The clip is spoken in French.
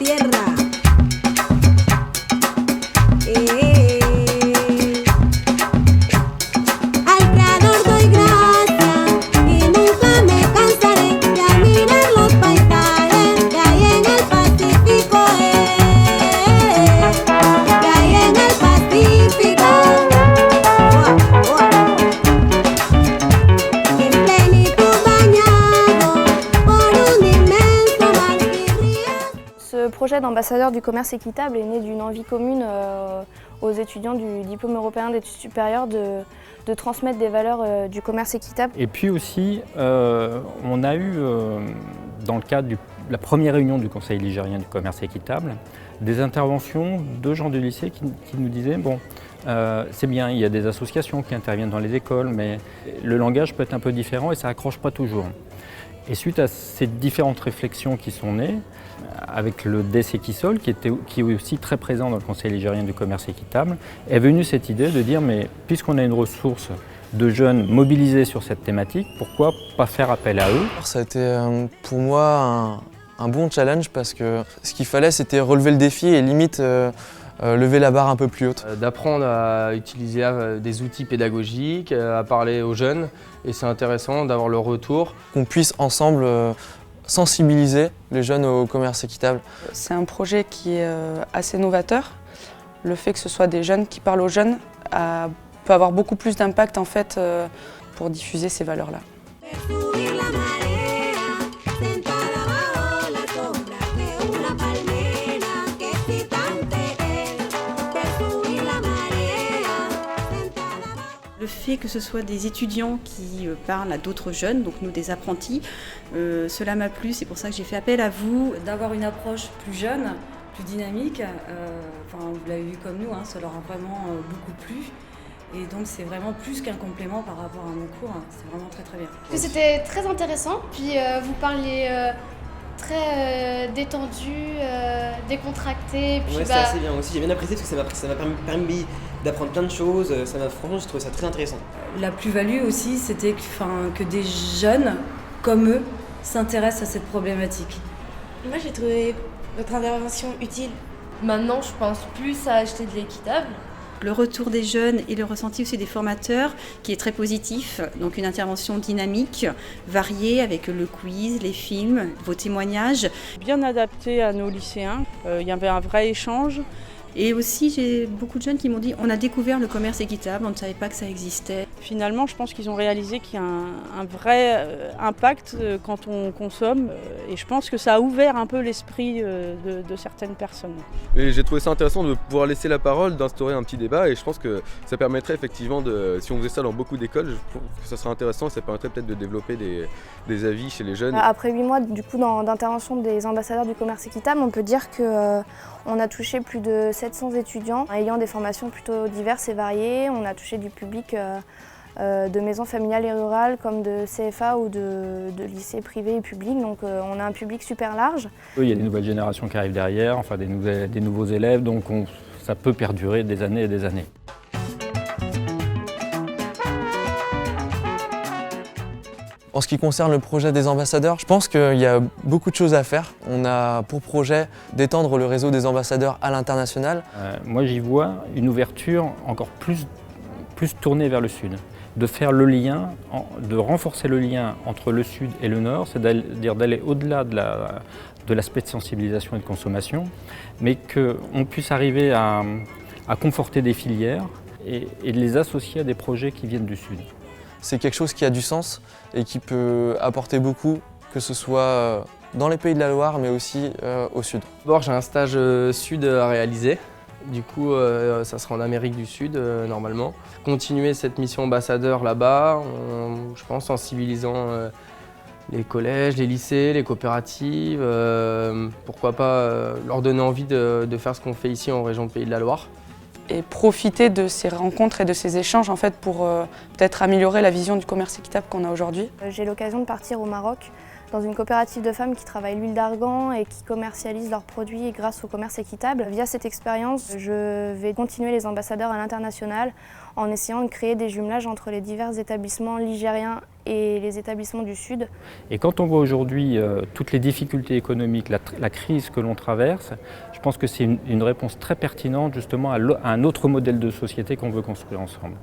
tierra. Al creador doy gracias y nunca me cansaré de admirar los paisajes que hay en el Pacífico, que hay en el Pacífico. En plenitud bañado por un inmenso mar que ríe. Ce projet d'ambassadeur du commerce équitable est né d'une envie commune aux étudiants du diplôme européen d'études supérieures de transmettre des valeurs du commerce équitable. Et puis aussi, on a eu, dans le cadre de la première réunion du Conseil ligérien du commerce équitable, des interventions de gens du lycée qui nous disaient bon, c'est bien, il y a des associations qui interviennent dans les écoles, mais le langage peut être un peu différent et ça accroche pas toujours. Et suite à ces différentes réflexions qui sont nées, avec le DECEQUISOL, qui est aussi très présent dans le Conseil ligérien du commerce équitable, est venue cette idée de dire mais puisqu'on a une ressource de jeunes mobilisés sur cette thématique, pourquoi pas faire appel à eux? Ça a été pour moi un bon challenge parce que ce qu'il fallait c'était relever le défi et limite lever la barre un peu plus haute. D'apprendre à utiliser des outils pédagogiques, à parler aux jeunes, et c'est intéressant d'avoir leur retour. Qu'on puisse ensemble sensibiliser les jeunes au commerce équitable. C'est un projet qui est assez novateur. Le fait que ce soit des jeunes qui parlent aux jeunes peut avoir beaucoup plus d'impact en fait pour diffuser ces valeurs-là. Subir la marea, sentada bajo la sombra de una palmera, que excitante es. De subir la marea, sentada bajo. Le fait que ce soit des étudiants qui parlent à d'autres jeunes, donc nous des apprentis, cela m'a plu, c'est pour ça que j'ai fait appel à vous. D'avoir une approche plus jeune, plus dynamique, vous l'avez vu comme nous, ça leur a vraiment beaucoup plu. Et donc c'est vraiment plus qu'un complément par rapport à mon cours, c'est vraiment très très bien. C'était très intéressant, puis vous parliez très détendu, décontracté. Puis ouais, c'était assez bien aussi, j'ai bien apprécié parce que ça m'a permis d'apprendre plein de choses, franchement j'ai trouvé ça très intéressant. La plus-value aussi c'était que des jeunes comme eux s'intéressent à cette problématique. Moi j'ai trouvé votre intervention utile. Maintenant, je pense plus à acheter de l'équitable. Le retour des jeunes et le ressenti aussi des formateurs qui est très positif. Donc une intervention dynamique, variée avec le quiz, les films, vos témoignages. Bien adapté à nos lycéens, il y avait un vrai échange. Et aussi j'ai beaucoup de jeunes qui m'ont dit on a découvert le commerce équitable, on ne savait pas que ça existait. Finalement je pense qu'ils ont réalisé qu'il y a un vrai impact quand on consomme et je pense que ça a ouvert un peu l'esprit de certaines personnes. Et j'ai trouvé ça intéressant de pouvoir laisser la parole, d'instaurer un petit débat et je pense que ça permettrait effectivement, si on faisait ça dans beaucoup d'écoles, je trouve que ça serait intéressant et ça permettrait peut-être de développer des avis chez les jeunes. Après 8 mois du coup d'intervention des ambassadeurs du commerce équitable, on peut dire qu'on a touché plus de 700 étudiants ayant des formations plutôt diverses et variées. On a touché du public de maisons familiales et rurales comme de CFA ou de lycées privés et publics. Donc on a un public super large. Il y a des nouvelles générations qui arrivent derrière, enfin des nouveaux élèves, donc ça peut perdurer des années et des années. En ce qui concerne le projet des ambassadeurs, je pense qu'il y a beaucoup de choses à faire. On a pour projet d'étendre le réseau des ambassadeurs à l'international. Moi j'y vois une ouverture encore plus tournée vers le sud. De faire le lien, de renforcer le lien entre le sud et le nord, c'est-à-dire d'aller au-delà de l'aspect de sensibilisation et de consommation, mais qu'on puisse arriver à conforter des filières et de les associer à des projets qui viennent du sud. C'est quelque chose qui a du sens et qui peut apporter beaucoup, que ce soit dans les Pays de la Loire, mais aussi au sud. D'abord, j'ai un stage sud à réaliser. Du coup, ça sera en Amérique du Sud, normalement. Continuer cette mission ambassadeur là-bas, je pense, sensibilisant les collèges, les lycées, les coopératives. Pourquoi pas leur donner envie de faire ce qu'on fait ici en région Pays de la Loire. Et profiter de ces rencontres et de ces échanges en fait, pour peut-être améliorer la vision du commerce équitable qu'on a aujourd'hui. J'ai l'occasion de partir au Maroc dans une coopérative de femmes qui travaillent l'huile d'argan et qui commercialisent leurs produits grâce au commerce équitable. Via cette expérience, je vais continuer les ambassadeurs à l'international en essayant de créer des jumelages entre les divers établissements ligériens et les établissements du Sud. Et quand on voit aujourd'hui toutes les difficultés économiques, la crise que l'on traverse, je pense que c'est une réponse très pertinente justement à un autre modèle de société qu'on veut construire ensemble.